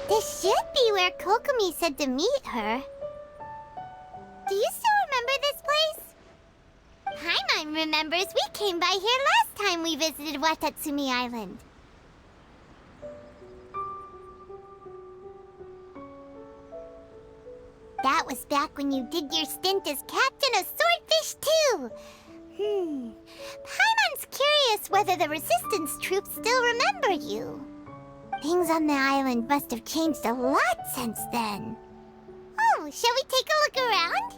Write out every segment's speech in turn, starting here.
This should be where Kokomi said to meet her. Do you still remember this place? Paimon remembers we came by here last time we visited Watatsumi Island. That was back when you did your stint as captain of Swordfish too. Paimon's curious whether the Resistance troops still remember you. Things on the island must have changed a lot since then. Oh, shall we take a look around?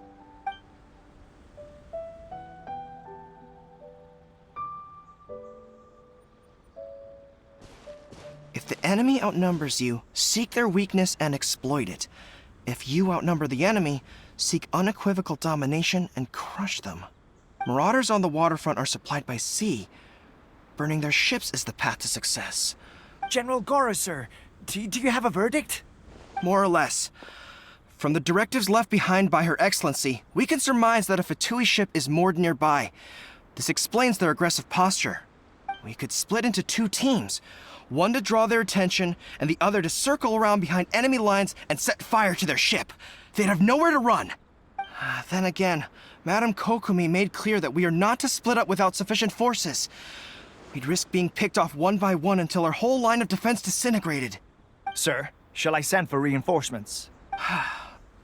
If the enemy outnumbers you, seek their weakness and exploit it. If you outnumber the enemy, seek unequivocal domination and crush them. Marauders on the waterfront are supplied by sea. Burning their ships is the path to success. General Goro, sir, do you have a verdict? More or less. From the directives left behind by Her Excellency, we can surmise that a Fatui ship is moored nearby. This explains their aggressive posture. We could split into two teams, one to draw their attention, and the other to circle around behind enemy lines and set fire to their ship. They'd have nowhere to run. Then again, Madame Kokomi made clear that we are not to split up without sufficient forces. We'd risk being picked off one by one until our whole line of defense disintegrated. Sir, shall I send for reinforcements?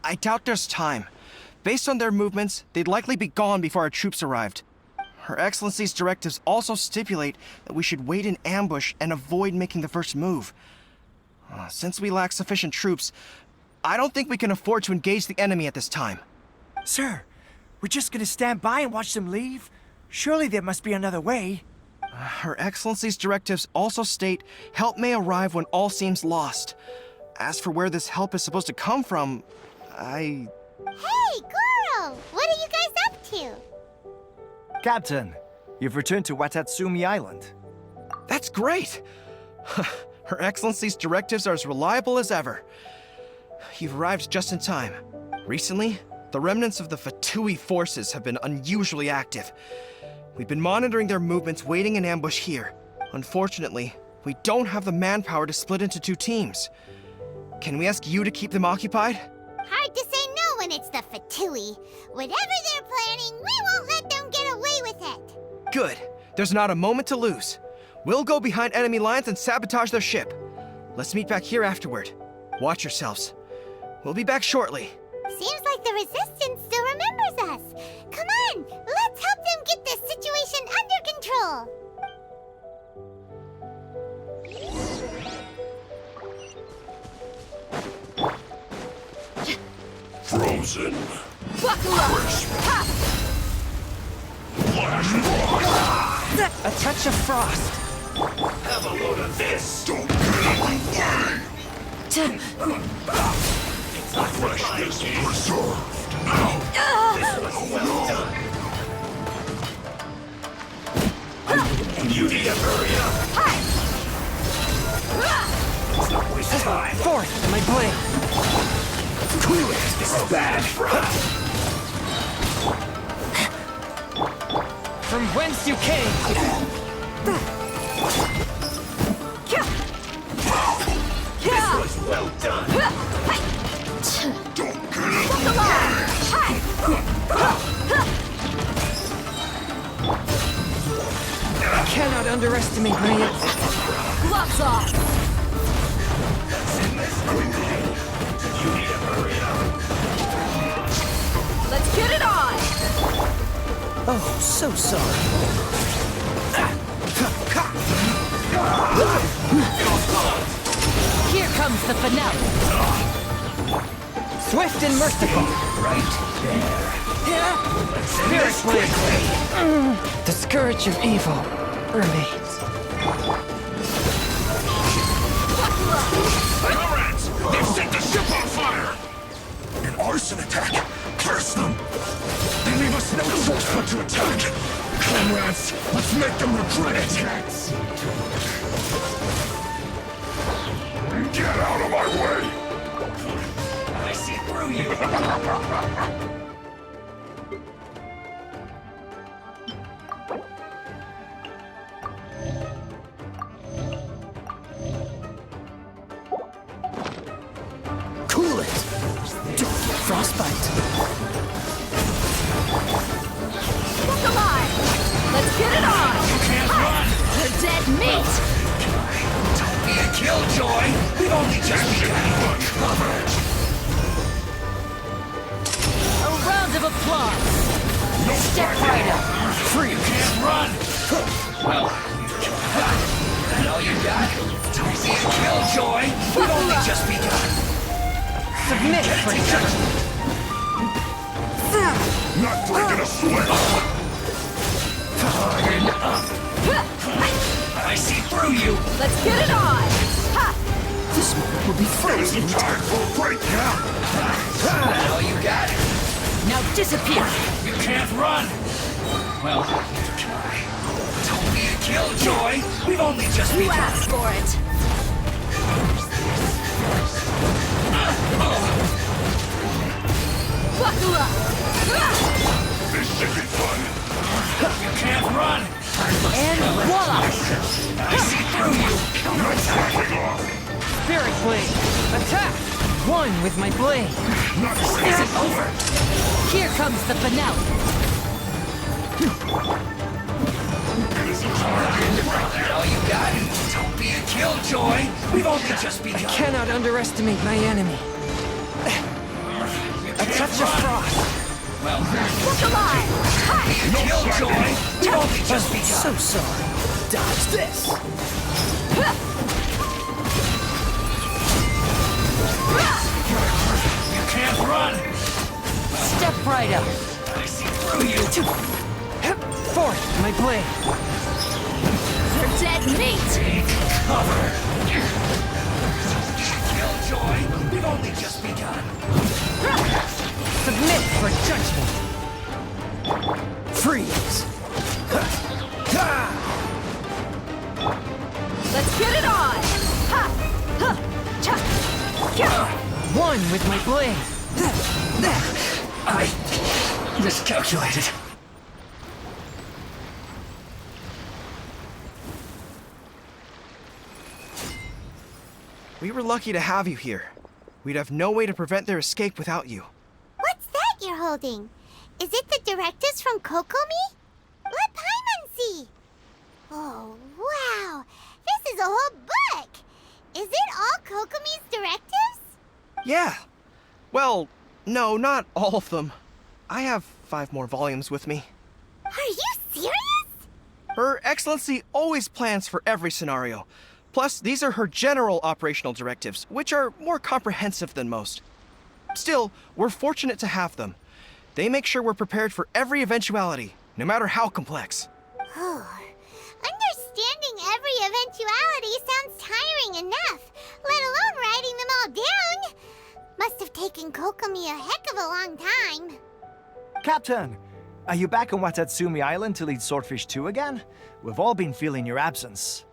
I doubt there's time. Based on their movements, they'd likely be gone before our troops arrived. Her Excellency's directives also stipulate that we should wait in ambush and avoid making the first move. Since we lack sufficient troops, I don't think we can afford to engage the enemy at this time. Sir, we're just gonna stand by and watch them leave? Surely there must be another way. Her Excellency's directives also state help may arrive when all seems lost. As for where this help is supposed to come from, Hey, Goro! What are you guys up to? Captain, you've returned to Watatsumi Island. That's great! Her Excellency's directives are as reliable as ever. You've arrived just in time. Recently, the remnants of the Fatui forces have been unusually active. We've been monitoring their movements, waiting in ambush here. Unfortunately, we don't have the manpower to split into two teams. Can we ask you to keep them occupied? Hard to say no when it's the Fatui. Whatever they're planning, we won't let them get away with it. Good. There's not a moment to lose. We'll go behind enemy lines and sabotage their ship. Let's meet back here afterward. Watch yourselves. We'll be back shortly. Seems like the Resistance still remembers us. Come on, let's help them get this situation under control. Frozen. Buckle up! A touch of frost. Have a load of this. Don't get in the way. Freshness preserved. Now. This was well done. You need to hurry up. Let's not waste time. Forth, my blade. Cool it. This is bad. From whence you came. This was well done. Don't get in the way. I cannot underestimate my... Gloves off! You need to hurry up. Let's get it on! Oh, so sorry. Here comes the finale! Swift and merciful. Right there. Spirit blade. The scourge of evil remains. Buckle up! fire! An arson attack! Curse them! They leave us no choice but to attack! Comrades, let's make them regret it! Get out of my way! I see through you! Cool it! Don't get frostbite. Look alive! Let's get it on! They're dead meat! Don't be a killjoy! We've only just begun! Cover! A round of applause! No Step fighting. right up! Free! You can't run! Well, that all you got? Don't be a killjoy! We've only just begun! Submit for judgment. Not breaking a sweat! I see through you! Let's get it on! Ha! This one will be frozen. Time for a break now! That all you got? Now disappear! You can't run! Well, don't be a killjoy! We've only just You begun! asked for it! Buckle up! This should be fun! You can't run! And voila! I see through you! Not backing off! Spirit Blade! Attack! One with my blade! Not this isn't over! Here comes the finale! That all you got? Don't be a killjoy! We've only just begun! Cannot underestimate my enemy. A touch of frost! Well, Look alive! Ha! killjoy! We've only just begun! So sorry. Dodge this. You can't run! Step right up! I see through you! Forth my blade! They're dead meat! Take cover! Killjoy! We've only just begun! Submit for judgment! Freeze. Let's get it on! Ha! Ha! Cha! Kia! One with my blade! I miscalculated. We were lucky to have you here. We'd have no way to prevent their escape without you. What's that you're holding? Is it the directives from Kokomi? Let Paimon see. Oh, wow. This is a whole book. Is it all Kokomi's directives? Yeah. Well, no, not all of them. I have 5 more volumes with me. Are you serious? Her Excellency always plans for every scenario. Plus, these are her general operational directives, which are more comprehensive than most. Still, we're fortunate to have them. They make sure we're prepared for every eventuality, no matter how complex. Oh, understanding every eventuality sounds tiring enough, let alone writing them all down. Must have taken Kokomi a heck of a long time. Captain, are you back on Watatsumi Island to lead Swordfish 2 again? We've all been feeling your absence.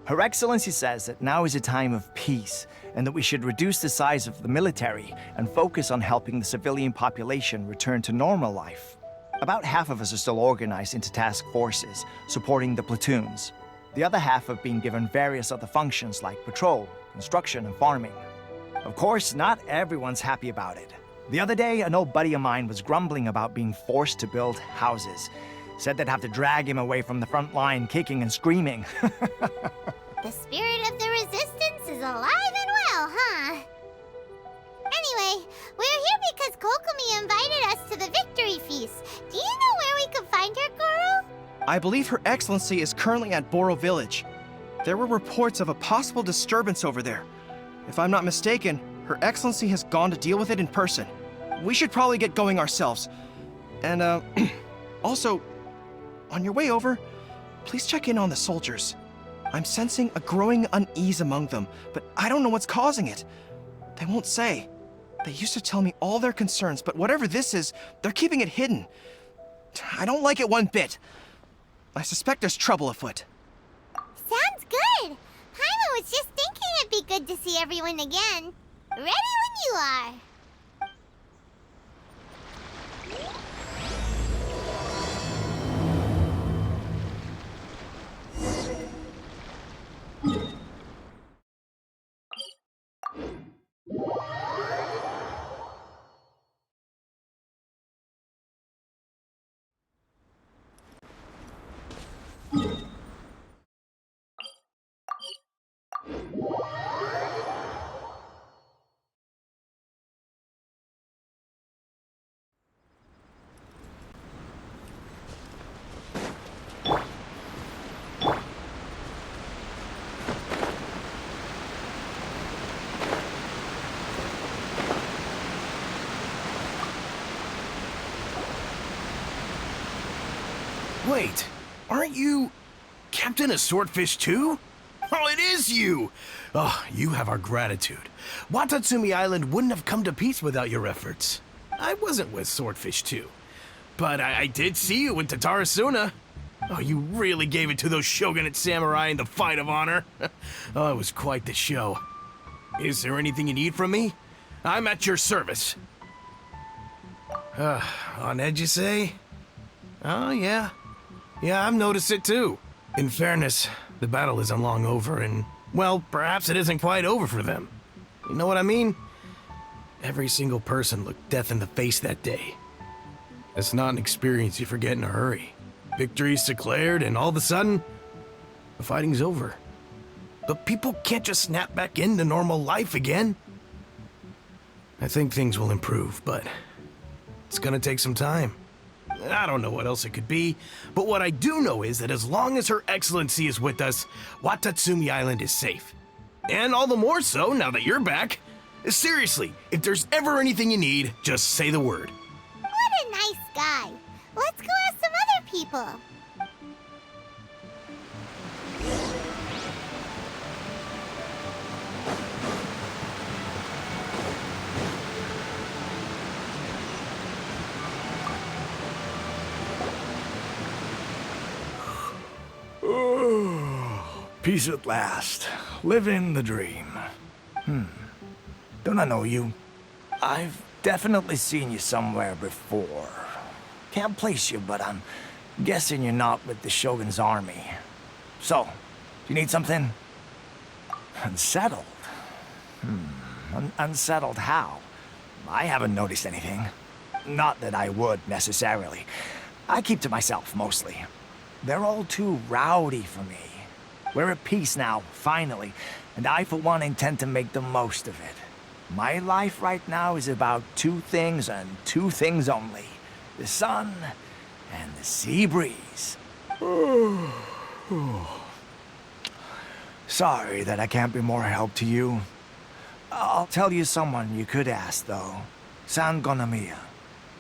Her Excellency says that now is a time of peace, and that we should reduce the size of the military and focus on helping the civilian population return to normal life. About half of us are still organized into task forces, supporting the platoons. The other half have been given various other functions like patrol, construction, and farming. Of course, not everyone's happy about it. The other day, an old buddy of mine was grumbling about being forced to build houses. Said they'd have to drag him away from the front line, kicking and screaming. The spirit of the resistance is alive and well, huh? Anyway, we're here because Kokomi invited us to the victory feast. Do you know where we could find her, Goro? I believe Her Excellency is currently at Boro Village. There were reports of a possible disturbance over there. If I'm not mistaken, Her Excellency has gone to deal with it in person. We should probably get going ourselves. And, also, on your way over, please check in on the soldiers. I'm sensing a growing unease among them, but I don't know what's causing it. They won't say. They used to tell me all their concerns, but whatever this is, they're keeping it hidden. I don't like it one bit. I suspect there's trouble afoot. Sounds good. Paimon was just thinking it'd be good to see everyone again. Ready when you are. Wait, aren't you Captain of Swordfish too? Oh, it is you! Oh, you have our gratitude. Watatsumi Island wouldn't have come to peace without your efforts. I wasn't with Swordfish 2, but I did see you with Tatarasuna. Oh, you really gave it to those Shogunate samurai in the fight of honor. Oh, it was quite the show. Is there anything you need from me? I'm at your service. On edge, you say? Oh, yeah. Yeah, I've noticed it too. In fairness, the battle isn't long over, and, well, perhaps it isn't quite over for them. You know what I mean? Every single person looked death in the face that day. It's not an experience you forget in a hurry. Victory's declared, and all of a sudden, the fighting's over. But people can't just snap back into normal life again. I think things will improve, but it's gonna take some time. I don't know what else it could be, but what I do know is that as long as Her Excellency is with us, Watatsumi Island is safe. And all the more so now that you're back. Seriously, if there's ever anything you need, just say the word. What a nice guy. Let's go ask some other people. Peace at last. Living the dream. Don't I know you? I've definitely seen you somewhere before. Can't place you, but I'm guessing you're not with the Shogun's army. So, do you need something? Unsettled? Unsettled how? I haven't noticed anything. Not that I would, necessarily. I keep to myself, mostly. They're all too rowdy for me. We're at peace now, finally, and I, for one, intend to make the most of it. My life right now is about two things and two things only. The sun and the sea breeze. Sorry that I can't be more help to you. I'll tell you someone you could ask, though. Sangonomiya.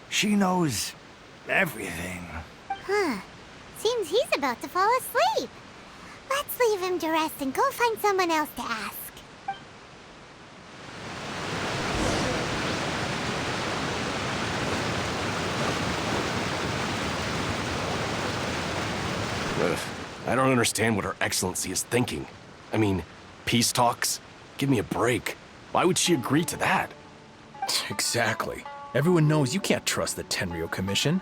She knows everything. Huh. Seems he's about to fall asleep. Let's leave him to rest and go find someone else to ask. Ugh, I don't understand what Her Excellency is thinking. I mean, peace talks? Give me a break. Why would she agree to that? Exactly. Everyone knows you can't trust the Tenryou Commission.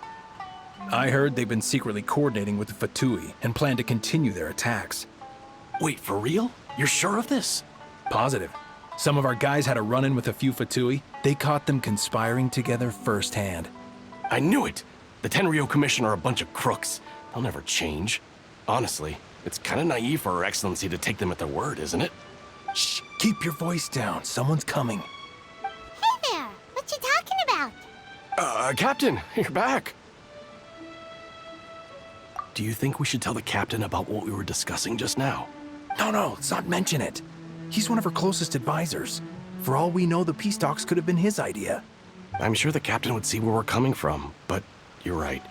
I heard they've been secretly coordinating with the Fatui and plan to continue their attacks. Wait, for real? You're sure of this? Positive. Some of our guys had a run-in with a few Fatui. They caught them conspiring together firsthand. I knew it! The Tenryou Commission are a bunch of crooks. They'll never change. Honestly, it's kind of naive for Her Excellency to take them at their word, isn't it? Shh! Keep your voice down. Someone's coming. Hey there! What you talking about? Captain, you're back. Do you think we should tell the captain about what we were discussing just now? No, let's not mention it. He's one of her closest advisors. For all we know, the peace talks could have been his idea. I'm sure the captain would see where we're coming from, but you're right.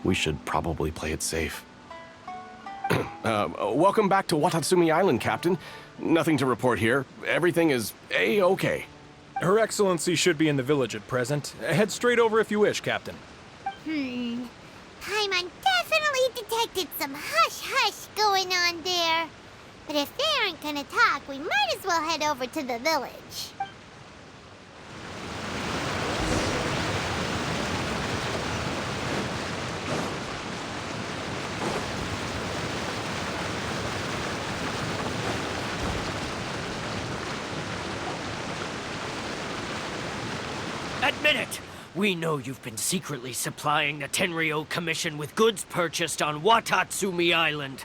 We should probably play it safe. Welcome back to Watatsumi Island, Captain. Nothing to report here. Everything is A-okay. Her Excellency should be in the village at present. Head straight over if you wish, Captain. Paimon definitely detected some hush-hush going on there. But if they aren't gonna talk, we might as well head over to the village. Admit it! We know you've been secretly supplying the Tenryo Commission with goods purchased on Watatsumi Island.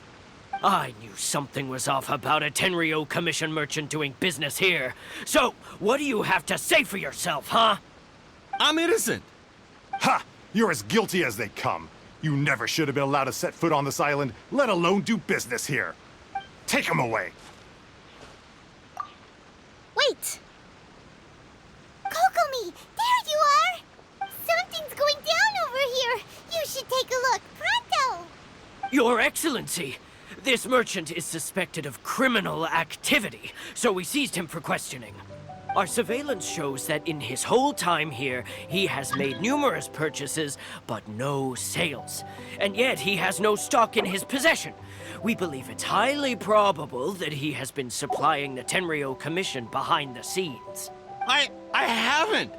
I knew something was off about a Tenryo Commission merchant doing business here. So, what do you have to say for yourself, huh? I'm innocent! Ha! You're as guilty as they come. You never should have been allowed to set foot on this island, let alone do business here. Take him away. Wait! Kokomi, there you are! Something's going down over here. You should take a look, pronto! Your Excellency, this merchant is suspected of criminal activity, so we seized him for questioning. Our surveillance shows that in his whole time here, he has made numerous purchases, but no sales. And yet he has no stock in his possession. We believe it's highly probable that he has been supplying the Tenryo Commission behind the scenes. I haven't!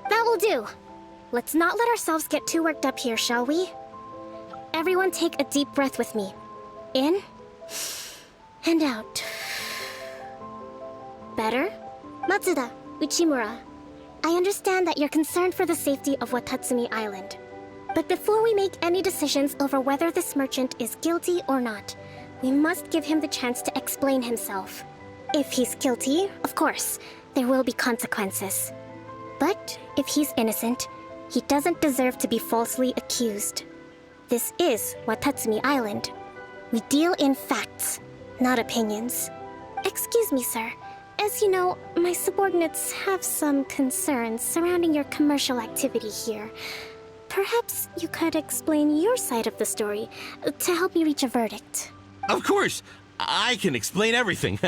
That will do. Let's not let ourselves get too worked up here, shall we? Everyone take a deep breath with me. In and out. Better? Matsuda, Uchimura, I understand that you're concerned for the safety of Watatsumi Island. But before we make any decisions over whether this merchant is guilty or not, we must give him the chance to explain himself. If he's guilty, of course, there will be consequences. But if he's innocent, he doesn't deserve to be falsely accused. This is Watatsumi Island. We deal in facts, not opinions. Excuse me, sir. As you know, my subordinates have some concerns surrounding your commercial activity here. Perhaps you could explain your side of the story to help me reach a verdict. Of course! I can explain everything.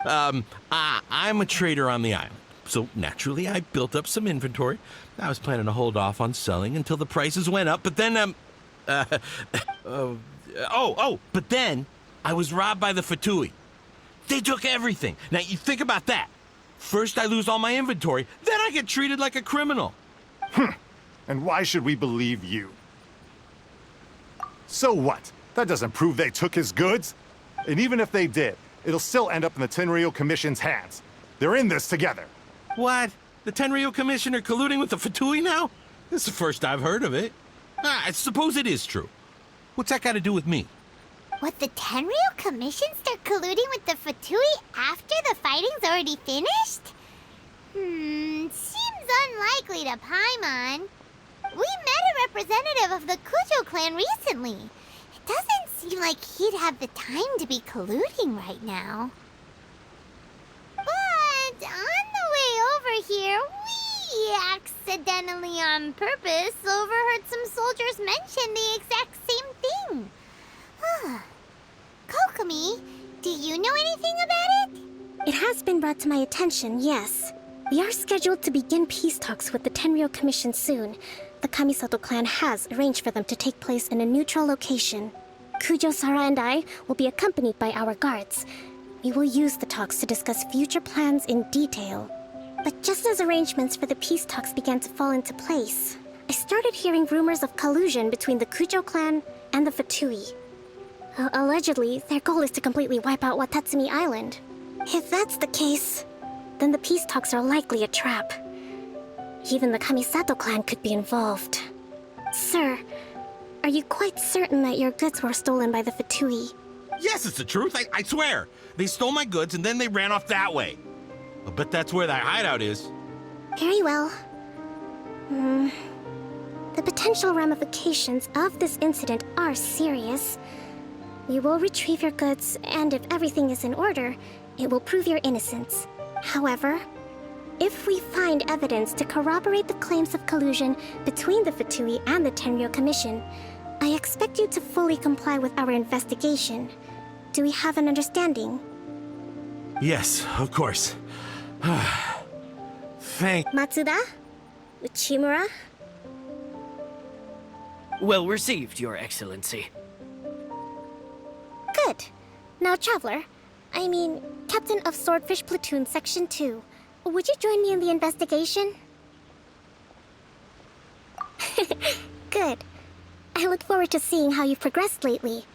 I'm a trader on the island, so naturally I built up some inventory. I was planning to hold off on selling until the prices went up, but then, but then I was robbed by the Fatui. They took everything. Now, you think about that. First I lose all my inventory, then I get treated like a criminal. And why should we believe you? So what? That doesn't prove they took his goods. And even if they did, it'll still end up in the Tenryo Commission's hands. They're in this together. What? The Tenryo Commission are colluding with the Fatui now? This is the first I've heard of it. I suppose it is true. What's that got to do with me? Would the Tenryo Commission start colluding with the Fatui after the fighting's already finished? Seems unlikely to Paimon. We met a representative of the Kujo clan recently. It doesn't seem like he'd have the time to be colluding right now. But on the way over here, we accidentally on purpose overheard some soldiers mention the exact same thing. Kokomi, do you know anything about it? It has been brought to my attention, yes. We are scheduled to begin peace talks with the Tenryo Commission soon. The Kamisato clan has arranged for them to take place in a neutral location. Kujo-Sara and I will be accompanied by our guards. We will use the talks to discuss future plans in detail. But just as arrangements for the peace talks began to fall into place, I started hearing rumors of collusion between the Kujo clan and the Fatui. Allegedly, their goal is to completely wipe out Watatsumi Island. If that's the case, then the peace talks are likely a trap. Even the Kamisato clan could be involved. Sir, are you quite certain that your goods were stolen by the Fatui? Yes, it's the truth. I swear. They stole my goods and then they ran off that way. I bet that's where that hideout is. Very well. The potential ramifications of this incident are serious. We will retrieve your goods, and if everything is in order, it will prove your innocence. However, If we find evidence to corroborate the claims of collusion between the Fatui and the Tenryo Commission, I expect you to fully comply with our investigation. Do we have an understanding? Yes, of course. Thank... Matsuda? Uchimura? Well received, Your Excellency. Good. Now, Traveler, I mean, Captain of Swordfish Platoon Section 2, would you join me in the investigation? Good. I look forward to seeing how you've progressed lately.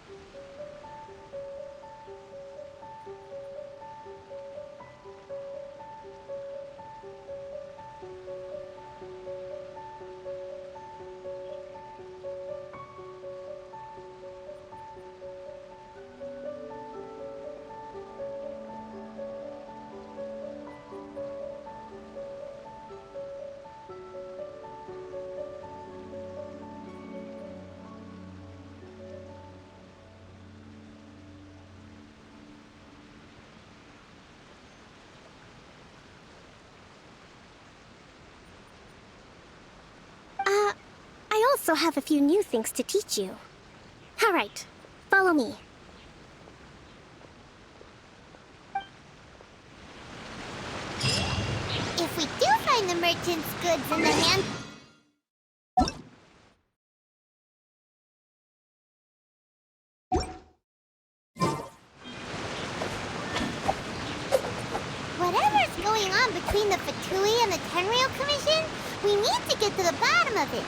I also have a few new things to teach you. All right, follow me. If we do find the merchant's goods in the hand... Whatever's going on between the Fatui and the Tenryo Commission, we need to get to the bottom of it.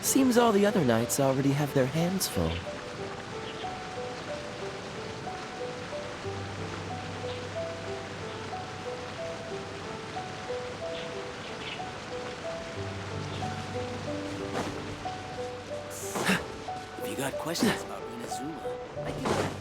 Seems all the other knights already have their hands full. If you got questions about Inazuma, I can...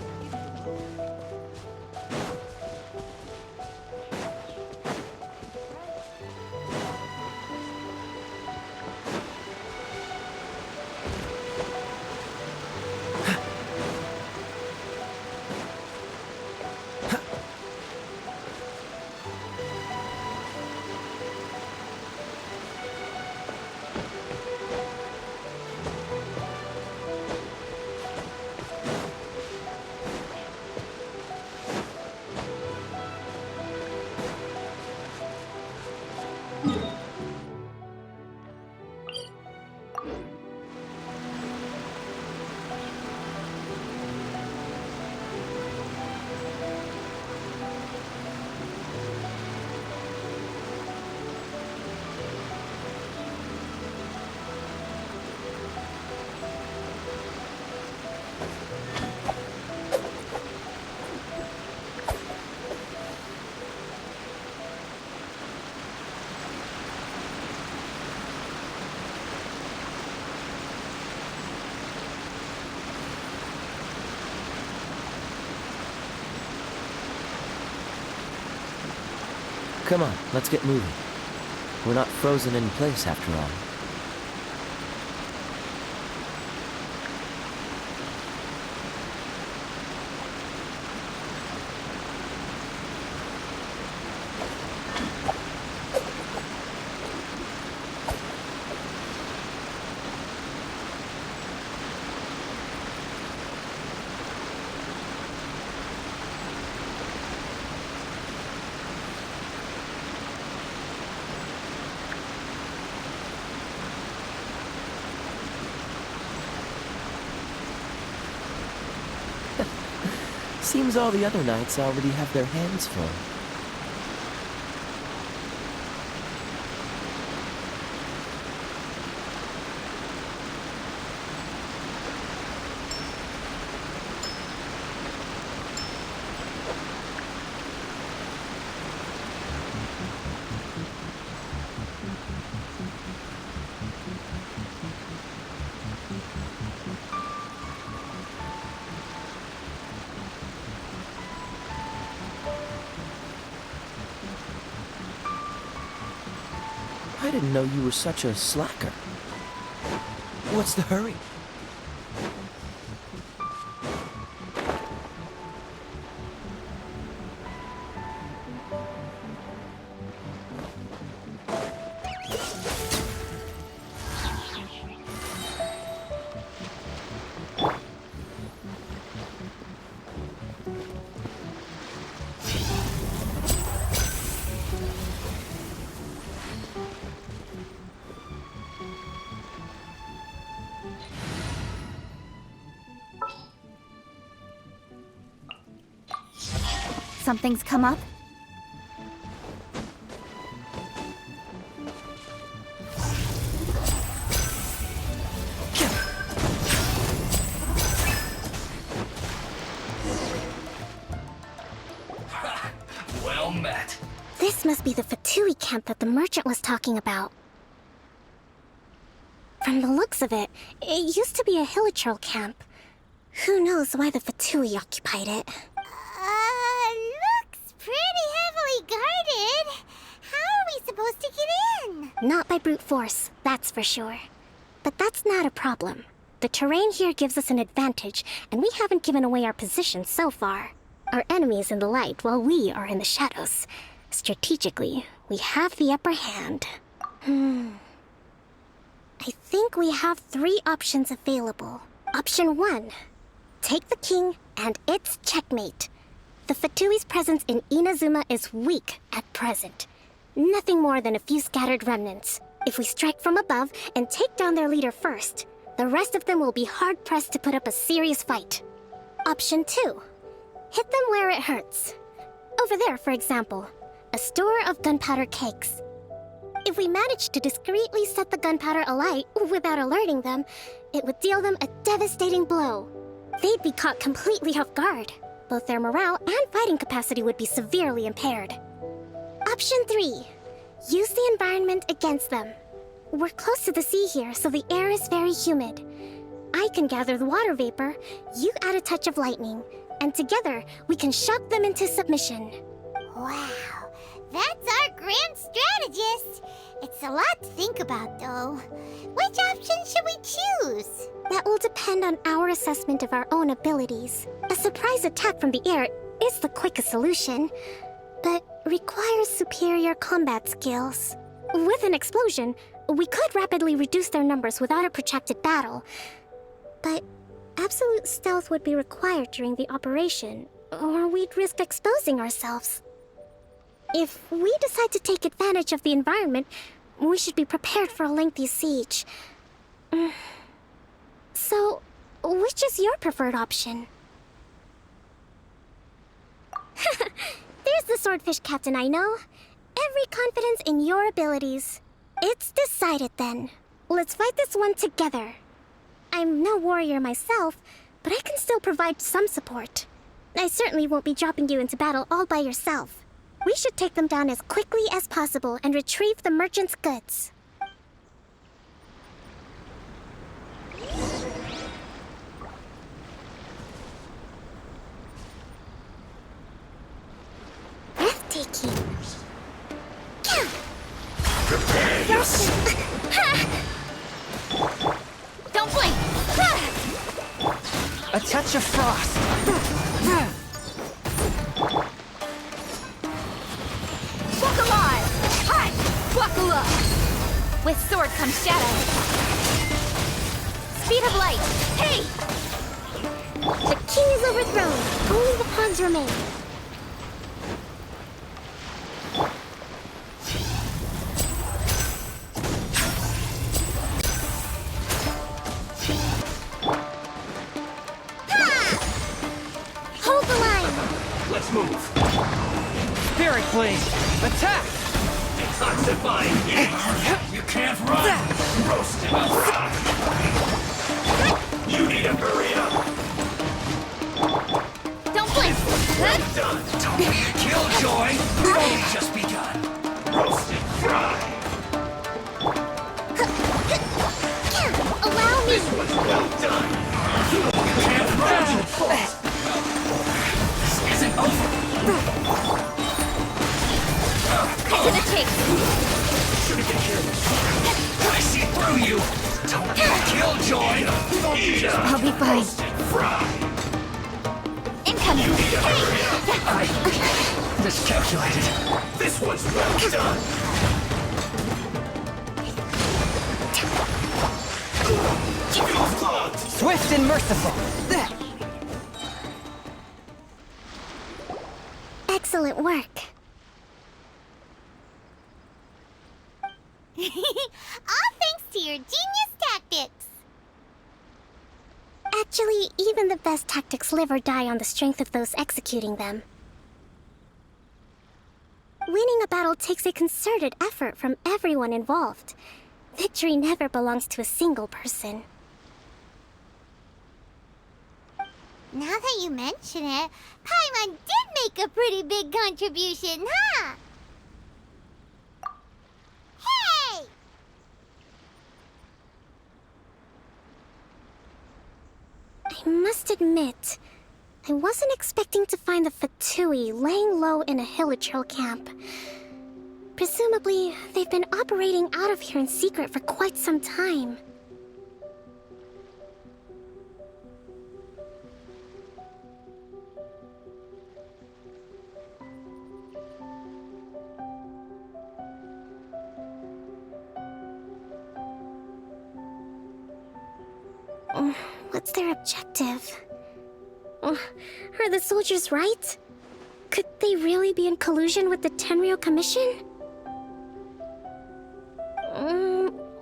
Come on, let's get moving. We're not frozen in place after all. Seems all the other knights already have their hands full. didn't know you were such a slacker. What's the hurry? Something's come up? Well met. This must be the Fatui camp that the merchant was talking about. From the looks of it, it used to be a Hilichurl camp. Who knows why the Fatui occupied it? Looks pretty heavily guarded. How are we supposed to get in? Not by brute force, that's for sure. But that's not a problem. The terrain here gives us an advantage, and we haven't given away our position so far. Our enemy is in the light while we are in the shadows. Strategically, we have the upper hand. I think we have 3 options available. Option 1. Take the king, and it's checkmate. The Fatui's presence in Inazuma is weak at present. Nothing more than a few scattered remnants. If we strike from above and take down their leader first, the rest of them will be hard-pressed to put up a serious fight. Option 2. Hit them where it hurts. Over there, for example, a store of gunpowder cakes. If we manage to discreetly set the gunpowder alight without alerting them, it would deal them a devastating blow. They'd be caught completely off guard. Both their morale and fighting capacity would be severely impaired. Option 3. Use the environment against them. We're close to the sea here, so the air is very humid. I can gather the water vapor, you add a touch of lightning, and together we can shock them into submission. Wow, that's our grand strategist. It's a lot to think about, though. Which option should we choose? That will depend on our assessment of our own abilities. A surprise attack from the air is the quickest solution, but requires superior combat skills. With an explosion, we could rapidly reduce their numbers without a protracted battle, but absolute stealth would be required during the operation, or we'd risk exposing ourselves. If we decide to take advantage of the environment, we should be prepared for a lengthy siege. So, which is your preferred option? There's the swordfish captain I know. Every confidence in your abilities. It's decided then. Let's fight this one together. I'm no warrior myself, but I can still provide some support. I certainly won't be dropping you into battle all by yourself. We should take them down as quickly as possible and retrieve the merchant's goods. Breathtaking. Don't blink! A touch of frost. Walk alive! Hi! Buckle up! With sword comes shadow. Speed of light! Hey! The king is overthrown. Only the pawns remain. Hold the line! Let's move. Spirit Blade! Attack! Detoxifying heat. You can't run. Roast him outside. You need to hurry up. Don't blink! Done. Don't be a killjoy. We've only just begun. Roast and fry. Allow me! This one's well done. You can't run. This isn't over. Cut to the chase! Should have been I see through you! Don't get killjoy! I'll be fine. Incoming! I miscalculated. This one's well done. Swift and merciful. Excellent work. All thanks to your genius tactics. Actually, even the best tactics live or die on the strength of those executing them. Winning a battle takes a concerted effort from everyone involved. Victory never belongs to a single person. Now that you mention it, Paimon did make a pretty big contribution, huh? Hey! I must admit, I wasn't expecting to find the Fatui laying low in a Hilichurl camp. Presumably, they've been operating out of here in secret for quite some time. What's their objective? Are the soldiers right? Could they really be in collusion with the Tenryou Commission?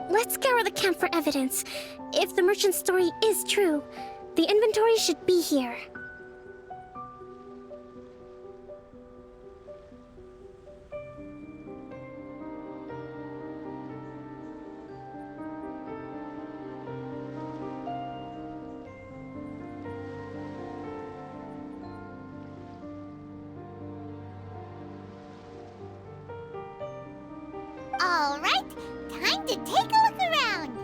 Let's scour the camp for evidence. If the merchant's story is true, the inventory should be here. All right, time to take a look around.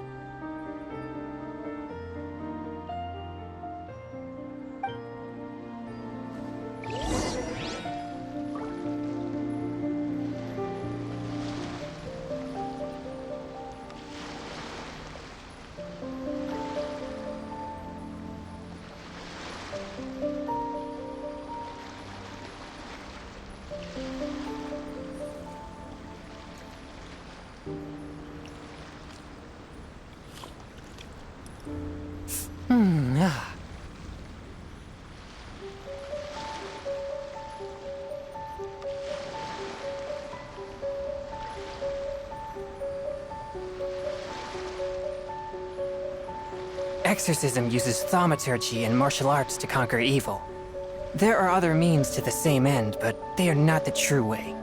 Exorcism uses thaumaturgy and martial arts to conquer evil. There are other means to the same end, but they are not the true way.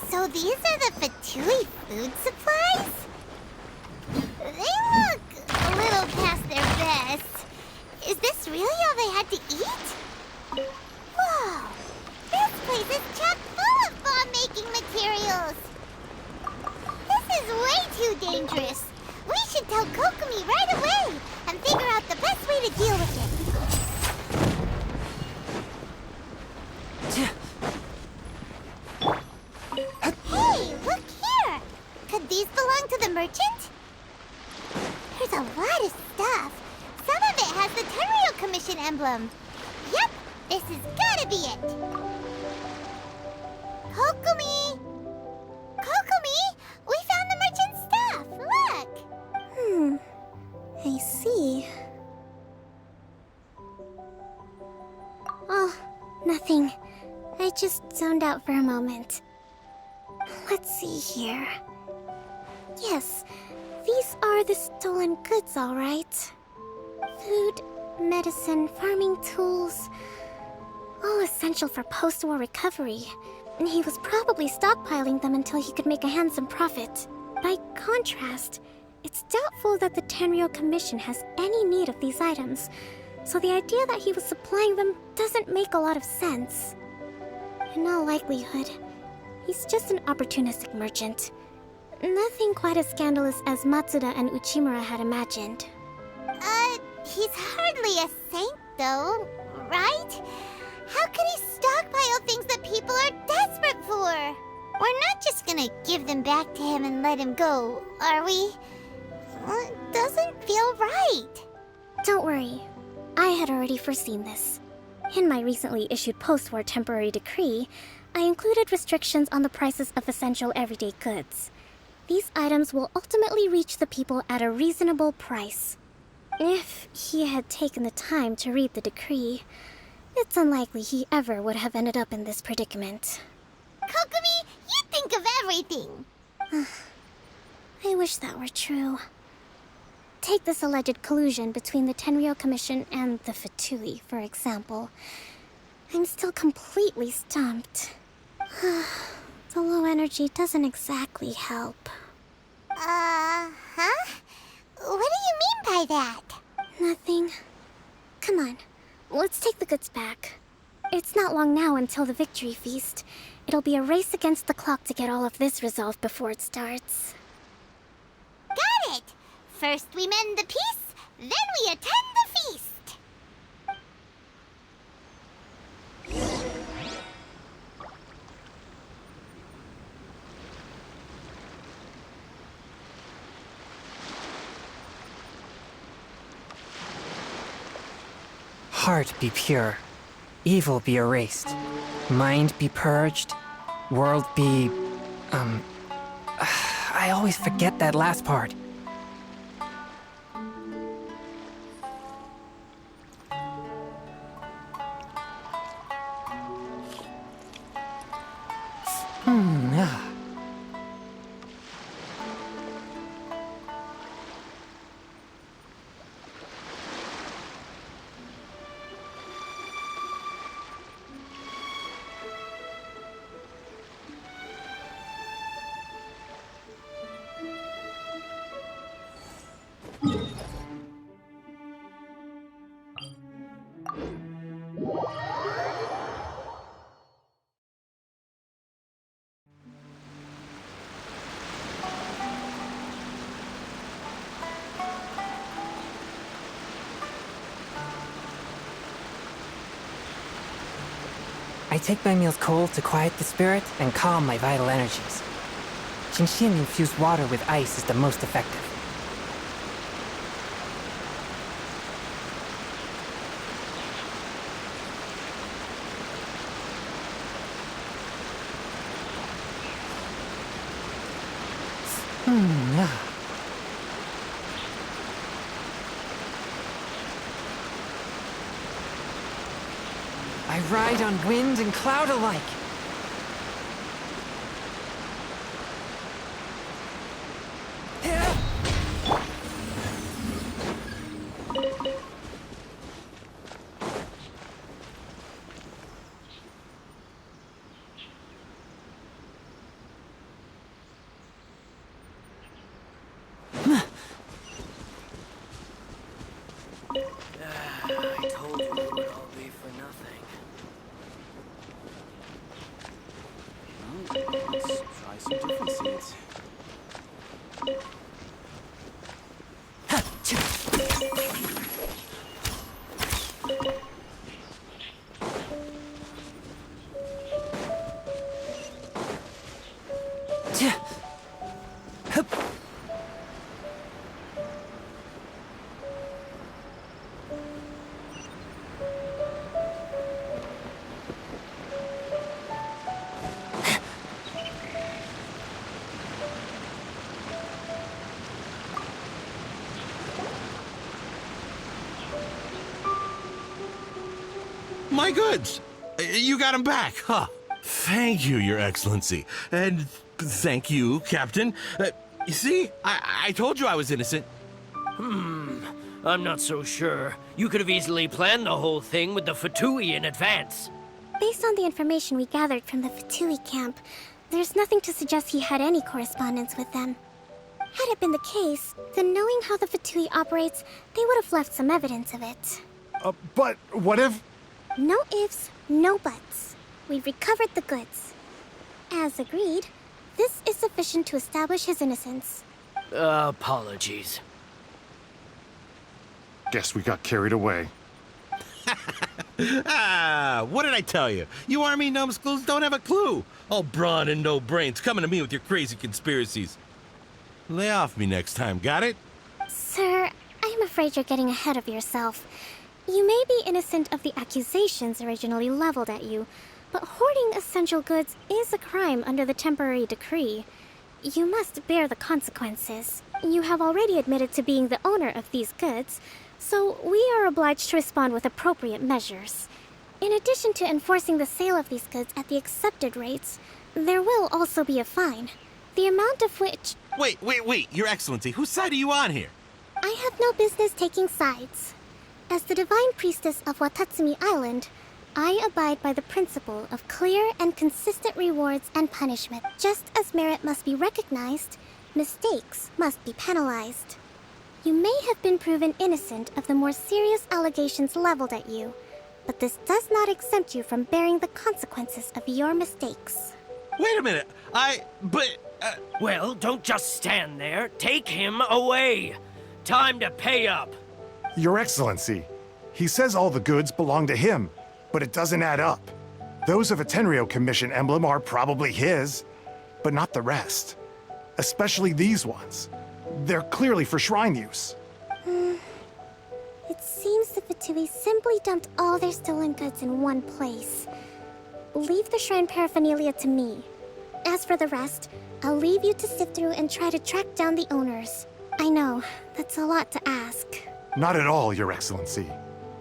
So these are the Fatui food supplies? They look a little past their best. Is this really all they had to eat? Whoa! This place is chock full of bomb-making materials! This is way too dangerous! We should tell Kokomi right away and figure out the best way to deal with it. Hey, look here! Could these belong to the merchant? There's a lot of stuff. Some of it has the Tenryou Commission emblem. Yep, this has gotta be it. Kokomi! Kokomi! We found the merchant's stuff! Look! I see. Oh, nothing. I just zoned out for a moment. Let's see here. Yes, these are the stolen goods, all right. Food, medicine, farming tools, all essential for post-war recovery. And he was probably stockpiling them until he could make a handsome profit. By contrast, it's doubtful that the Tenryou Commission has any need of these items, so the idea that he was supplying them doesn't make a lot of sense. In all likelihood, he's just an opportunistic merchant. Nothing quite as scandalous as Matsuda and Uchimura had imagined. He's hardly a saint, though, right? How could he stockpile things that people are desperate for? We're not just gonna give them back to him and let him go, are we? It doesn't feel right. Don't worry. I had already foreseen this. In my recently issued post-war temporary decree, I included restrictions on the prices of essential everyday goods. These items will ultimately reach the people at a reasonable price. If he had taken the time to read the decree, it's unlikely he ever would have ended up in this predicament. Kokomi, you think of everything! I wish that were true. Take this alleged collusion between the Tenryou Commission and the Fatui, for example. I'm still completely stumped. The low energy doesn't exactly help. Huh? What do you mean by that? Nothing. Come on, let's take the goods back. It's not long now until the victory feast. It'll be a race against the clock to get all of this resolved before it starts. Got it! First we mend the peace, then we attend the feast! Heart be pure, evil be erased, mind be purged, world be... I always forget that last part. I take my meals cold to quiet the spirit and calm my vital energies. Shinshin infused water with ice is the most effective. I ride on wind and cloud alike. I told you it would all be for nothing. Let's try some different seeds. My goods! You got them back, huh? Thank you, Your Excellency. And Thank you, Captain. You see, I told you I was innocent. I'm not so sure. You could have easily planned the whole thing with the Fatui in advance. Based on the information we gathered from the Fatui camp, there's nothing to suggest he had any correspondence with them. Had it been the case, then knowing how the Fatui operates, they would have left some evidence of it. But what if... No ifs, no buts. We've recovered the goods. As agreed, this is sufficient to establish his innocence. Apologies. Guess we got carried away. What did I tell you? You army numbskulls don't have a clue. All brawn and no brains coming to me with your crazy conspiracies. Lay off me next time, got it? Sir, I'm afraid you're getting ahead of yourself. You may be innocent of the accusations originally leveled at you, but hoarding essential goods is a crime under the temporary decree. You must bear the consequences. You have already admitted to being the owner of these goods, so we are obliged to respond with appropriate measures. In addition to enforcing the sale of these goods at the accepted rates, there will also be a fine, the amount of which... Wait, Your Excellency, whose side are you on here? I have no business taking sides. As the Divine Priestess of Watatsumi Island, I abide by the principle of clear and consistent rewards and punishment. Just as merit must be recognized, mistakes must be penalized. You may have been proven innocent of the more serious allegations leveled at you, but this does not exempt you from bearing the consequences of your mistakes. Wait a minute, Well, don't just stand there. Take him away. Time to pay up. Your Excellency, he says all the goods belong to him, but it doesn't add up. Those of a Tenryo Commission emblem are probably his, but not the rest. Especially these ones. They're clearly for shrine use. It seems the Fatui simply dumped all their stolen goods in one place. Leave the shrine paraphernalia to me. As for the rest, I'll leave you to sift through and try to track down the owners. I know, that's a lot to ask. Not at all, Your Excellency.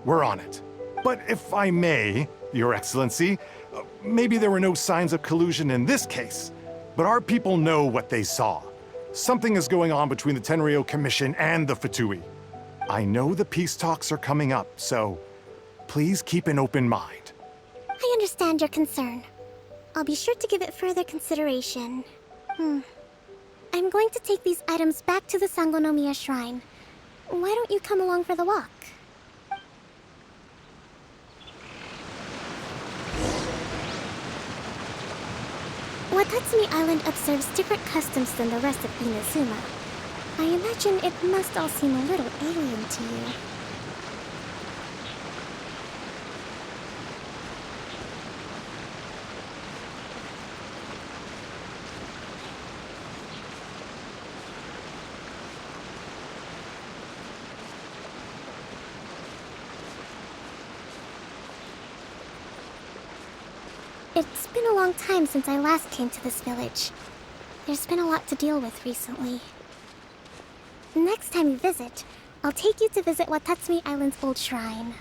We're on it. But if I may, Your Excellency, maybe there were no signs of collusion in this case, but our people know what they saw. Something is going on between the Tenryo Commission and the Fatui. I know the peace talks are coming up, so please keep an open mind. I understand your concern. I'll be sure to give it further consideration. I'm going to take these items back to the Sangonomiya Shrine. Why don't you come along for the walk? Watatsumi Island observes different customs than the rest of Inazuma. I imagine it must all seem a little alien to you. It's been a long time since I last came to this village. There's been a lot to deal with recently. Next time you visit, I'll take you to visit Watatsumi Island's old shrine.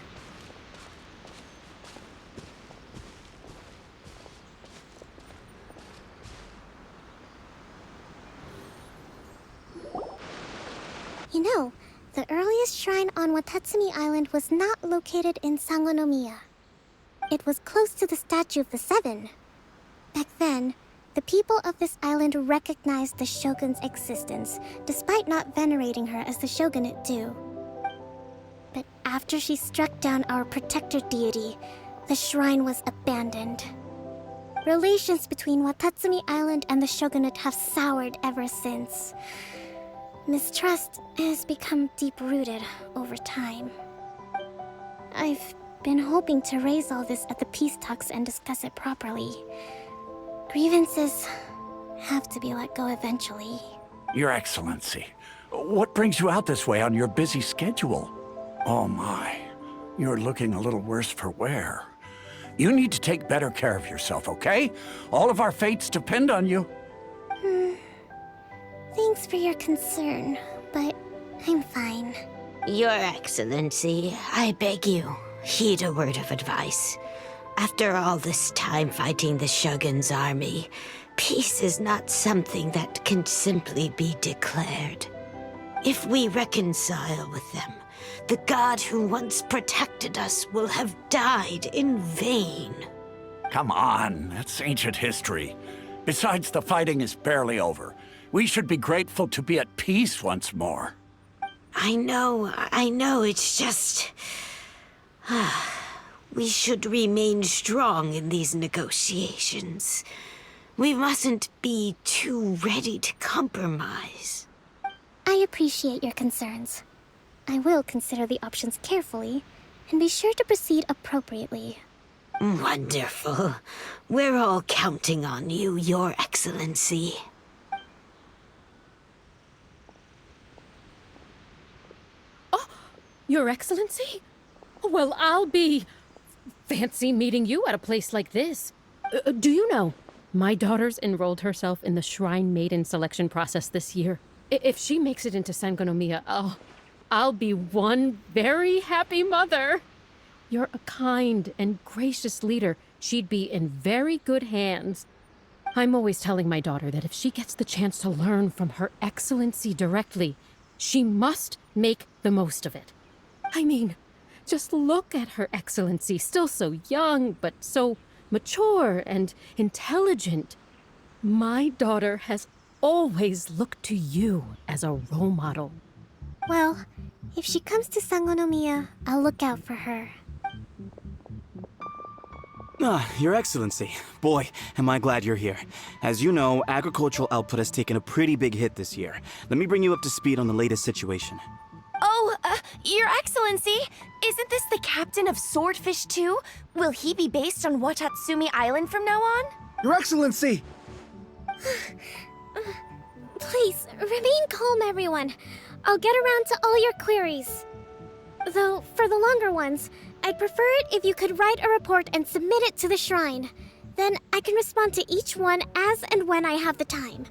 You know, the earliest shrine on Watatsumi Island was not located in Sangonomiya. It was close to the Statue of the Seven. Back then, the people of this island recognized the Shogun's existence, despite not venerating her as the Shogunate do. But after she struck down our protector deity, the shrine was abandoned. Relations between Watatsumi Island and the Shogunate have soured ever since. Mistrust has become deep-rooted over time. I've been hoping to raise all this at the peace talks and discuss it properly. Grievances have to be let go eventually. Your Excellency, what brings you out this way on your busy schedule? Oh my, you're looking a little worse for wear. You need to take better care of yourself, okay? All of our fates depend on you. Thanks for your concern, but I'm fine. Your Excellency, I beg you, heed a word of advice. After all this time fighting the Shogun's army, Peace is not something that can simply be declared. If we reconcile with them, the god who once protected us will have died in vain. Come on, that's ancient history. Besides, the fighting is barely over. We should be grateful to be at peace once more. I know, it's just... we should remain strong in these negotiations. We mustn't be too ready to compromise. I appreciate your concerns. I will consider the options carefully and be sure to proceed appropriately. Wonderful. We're all counting on you, Your Excellency. Your Excellency? Well, I'll be... fancy meeting you at a place like this. Do you know, my daughter's enrolled herself in the Shrine Maiden selection process this year. If she makes it into Sangonomiya, I'll be one very happy mother. You're a kind and gracious leader. She'd be in very good hands. I'm always telling my daughter that if she gets the chance to learn from Her Excellency directly, she must make the most of it. I mean, just look at Her Excellency, still so young, but so mature and intelligent. My daughter has always looked to you as a role model. Well, if she comes to Sangonomiya, I'll look out for her. Your Excellency. Boy, am I glad you're here. As you know, agricultural output has taken a pretty big hit this year. Let me bring you up to speed on the latest situation. Oh, Your Excellency, isn't this the captain of Swordfish 2? Will he be based on Watatsumi Island from now on? Your Excellency! Please, remain calm, everyone. I'll get around to all your queries. Though, for the longer ones, I'd prefer it if you could write a report and submit it to the shrine. Then I can respond to each one as and when I have the time.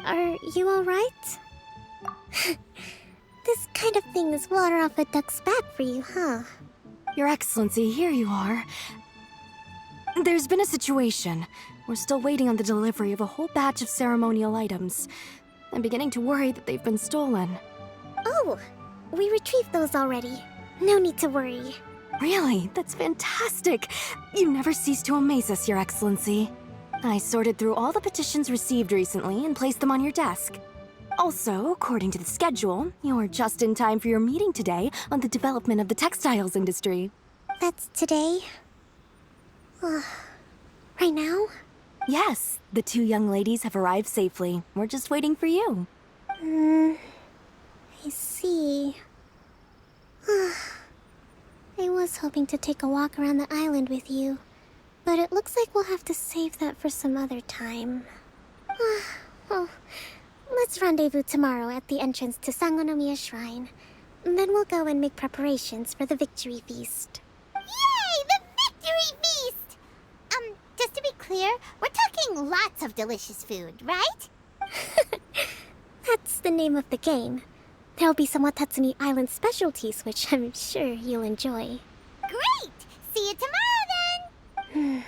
Are you alright? This kind of thing is water off a duck's back for you, huh? Your Excellency, here you are. There's been a situation. We're still waiting on the delivery of a whole batch of ceremonial items. I'm beginning to worry that they've been stolen. Oh, we retrieved those already. No need to worry. Really? That's fantastic! You never cease to amaze us, Your Excellency. I sorted through all the petitions received recently and placed them on your desk. Also, according to the schedule, you're just in time for your meeting today on the development of the textiles industry. That's today? Right now? Yes, the two young ladies have arrived safely. We're just waiting for you. I see. I was hoping to take a walk around the island with you, but it looks like we'll have to save that for some other time. Well, let's rendezvous tomorrow at the entrance to Sangonomiya Shrine. Then we'll go and make preparations for the victory feast. Yay! The victory feast! Just to be clear, we're talking lots of delicious food, right? That's the name of the game. There'll be some Watatsumi Island specialties, which I'm sure you'll enjoy. Great! See you tomorrow then!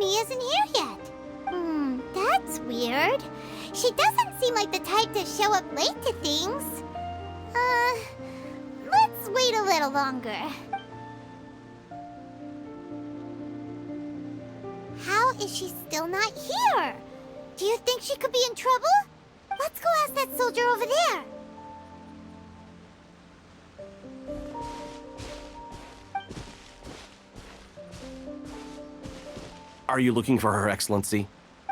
Kokumi isn't here yet. That's weird. She doesn't seem like the type to show up late to things. Let's wait a little longer. How is she still not here? Do you think she could be in trouble? Let's go ask that soldier over there. Are you looking for Her Excellency?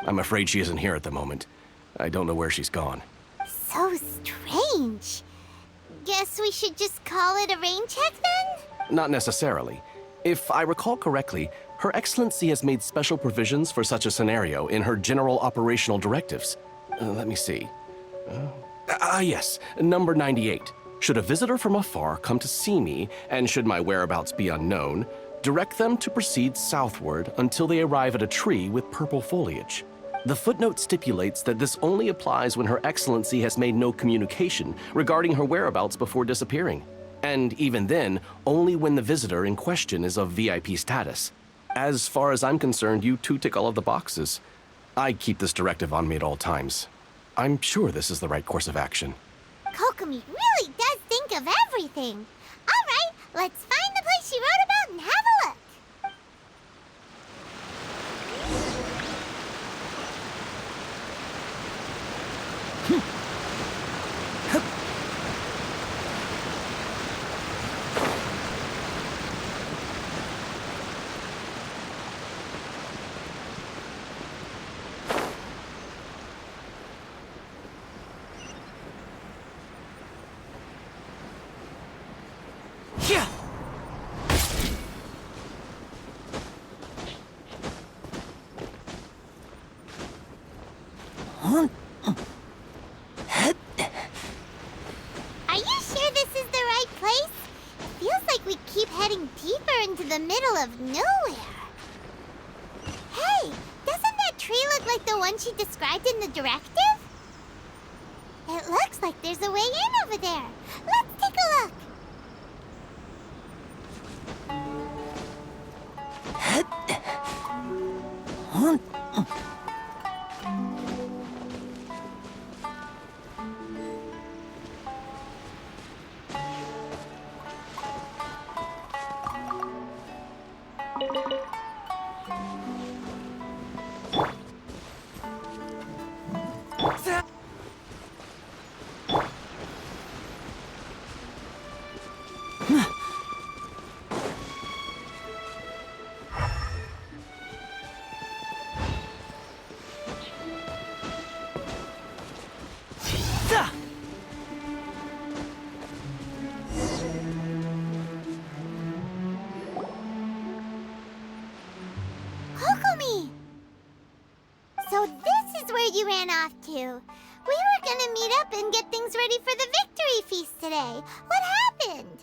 I'm afraid she isn't here at the moment. I don't know where she's gone. So strange. Guess we should just call it a rain check then? Not necessarily. If I recall correctly, Her Excellency has made special provisions for such a scenario in her general operational directives. Let me see. Yes, number 98. Should a visitor from afar come to see me, and should my whereabouts be unknown, direct them to proceed southward until they arrive at a tree with purple foliage. The footnote stipulates that this only applies when Her Excellency has made no communication regarding her whereabouts before disappearing. And even then, only when the visitor in question is of VIP status. As far as I'm concerned, you two tick all of the boxes. I keep this directive on me at all times. I'm sure this is the right course of action. Kokumi really does think of everything. All right, let's find the place she wrote about and have a look. Are you sure this is the right place? It feels like we keep heading deeper into the middle of nowhere. Hey, doesn't that tree look like the one she described in the directive? It looks like there's a way in over there. Let's take a look. Kokumi! So this is where you ran off to. We were gonna meet up and get things ready for the victory feast today. What happened?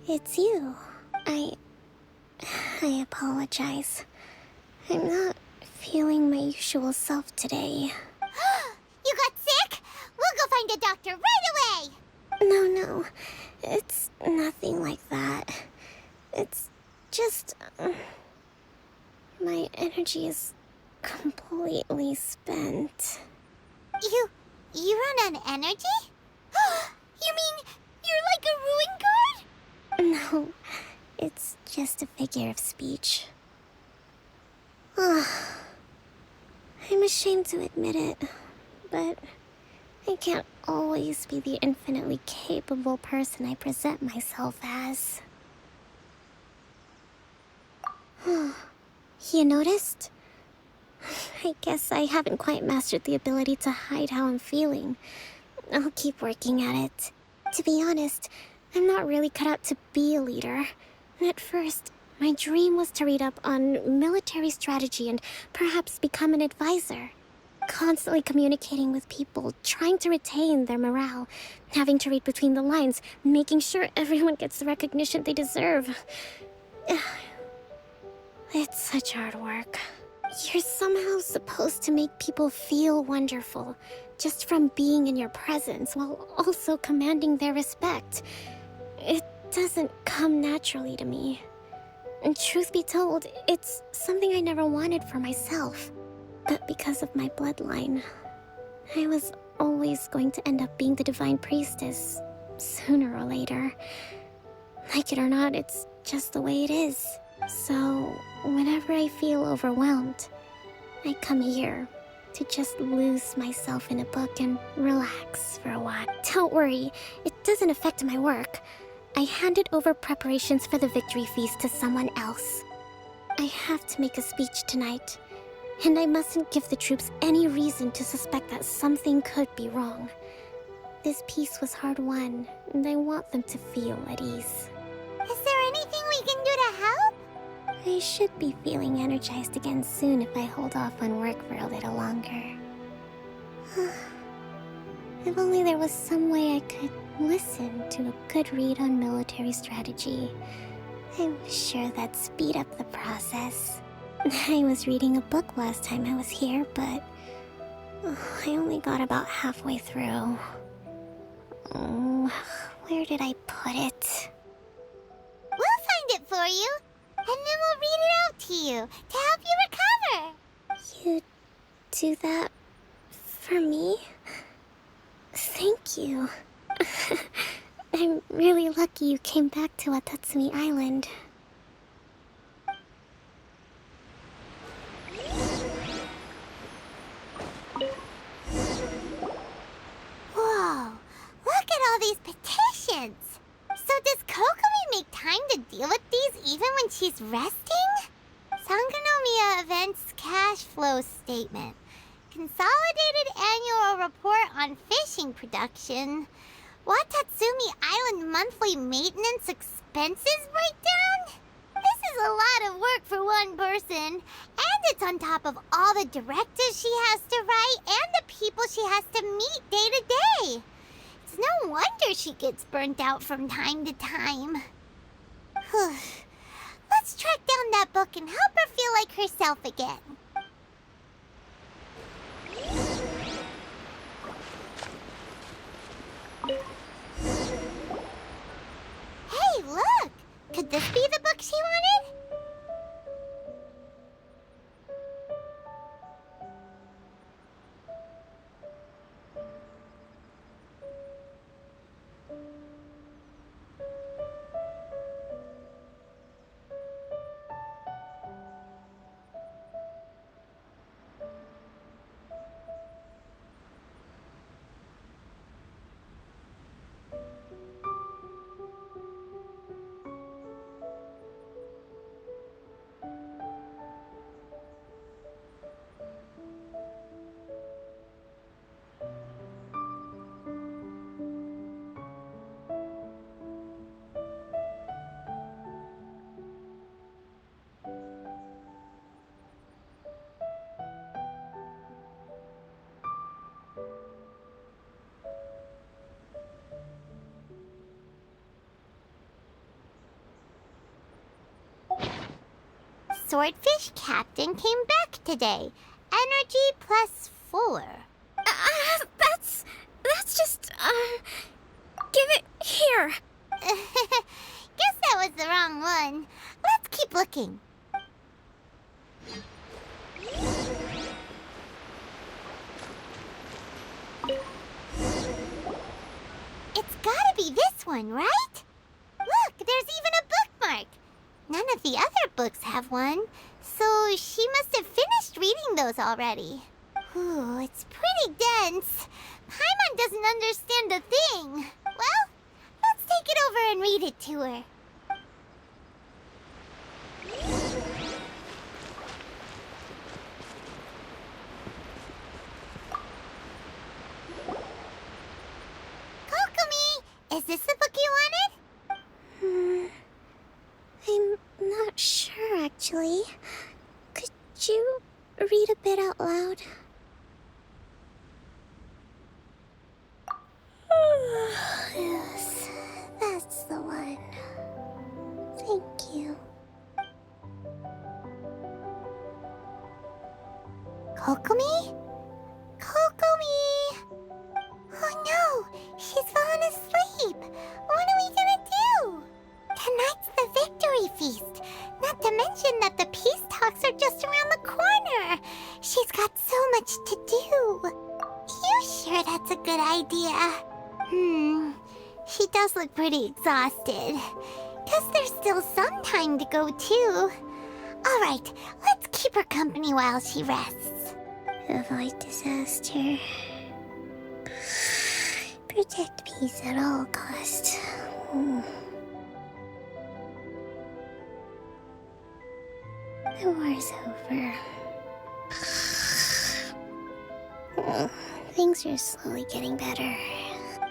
It's you. I apologize. I'm not feeling my usual self today. You got sick? We'll go find a doctor right away! No. It's nothing like that. It's just... my energy is completely spent. You run on energy? You mean you're like a ruin guard? No, it's just a figure of speech. I'm ashamed to admit it, but I can't always be the infinitely capable person I present myself as. You noticed? I guess I haven't quite mastered the ability to hide how I'm feeling. I'll keep working at it. To be honest, I'm not really cut out to be a leader. At first, my dream was to read up on military strategy and perhaps become an advisor. Constantly communicating with people, trying to retain their morale, having to read between the lines, making sure everyone gets the recognition they deserve. It's such hard work. You're somehow supposed to make people feel wonderful, just from being in your presence, while also commanding their respect. It doesn't come naturally to me. And truth be told, it's something I never wanted for myself. But because of my bloodline, I was always going to end up being the Divine Priestess, sooner or later. Like it or not, it's just the way it is. So, whenever I feel overwhelmed, I come here to just lose myself in a book and relax for a while. Don't worry, it doesn't affect my work. I handed over preparations for the victory feast to someone else. I have to make a speech tonight, and I mustn't give the troops any reason to suspect that something could be wrong. This peace was hard-won, and I want them to feel at ease. Is there anything we can do to help? I should be feeling energized again soon if I hold off on work for a little longer. If only there was some way I could listen to a good read on military strategy. I'm sure that'd speed up the process. I was reading a book last time I was here, but I only got about halfway through. Where did I put it? We'll find it for you, and then we'll read it out to you to help you recover. You do that for me? Thank you. I'm really lucky you came back to Watatsumi Island. Whoa, look at all these petitions. So does Kokomi make time to deal with these even when she's resting? Sangonomiya Events Cash Flow Statement. Consolidated Annual Report on Fishing Production. Watatsumi Island Monthly Maintenance Expenses Breakdown? This is a lot of work for one person, and it's on top of all the directives she has to write and the people she has to meet day to day. It's no wonder she gets burnt out from time to time. Let's track down that book and help her feel like herself again. Hey, look! Could this be the book she wanted? Swordfish Captain came back today. Energy +4. That's just, give it here. Guess that was the wrong one. Let's keep looking. It's gotta be this one, right? Look, there's even a bookmark. None of the other books have one, so she must have finished reading those already. Ooh, it's pretty dense. Paimon doesn't understand a thing. Well, let's take it over and read it to her. Kokomi, is this the book you wanted? I'm not sure, actually. Could you read a bit out loud? Yes, that's the one. Thank you. Kokomi? Kokomi! Oh no, she's fallen asleep. What are we gonna do? Tonight's the victory feast, not that's a good idea. She does look pretty exhausted. Guess there's still some time to go, too. Alright, let's keep her company while she rests. Avoid disaster. Protect peace at all costs. The war's over. Things are slowly getting better.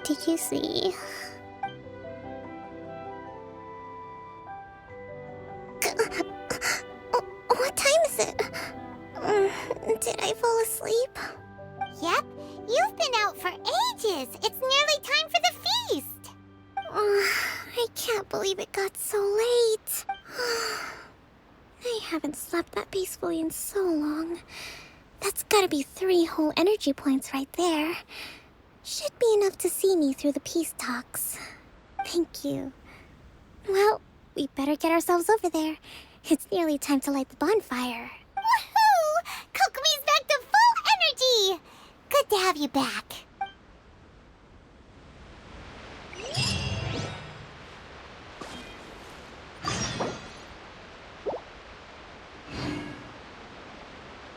Did you see? What time is it? Did I fall asleep? Yep, you've been out for ages. It's nearly time for the feast. I can't believe it got so late. I haven't slept that peacefully in so long. That's gotta be 3 whole energy points right there. Should be enough to see me through the peace talks. Thank you. Well, we better get ourselves over there. It's nearly time to light the bonfire. Woohoo! Kokomi's back to full energy! Good to have you back.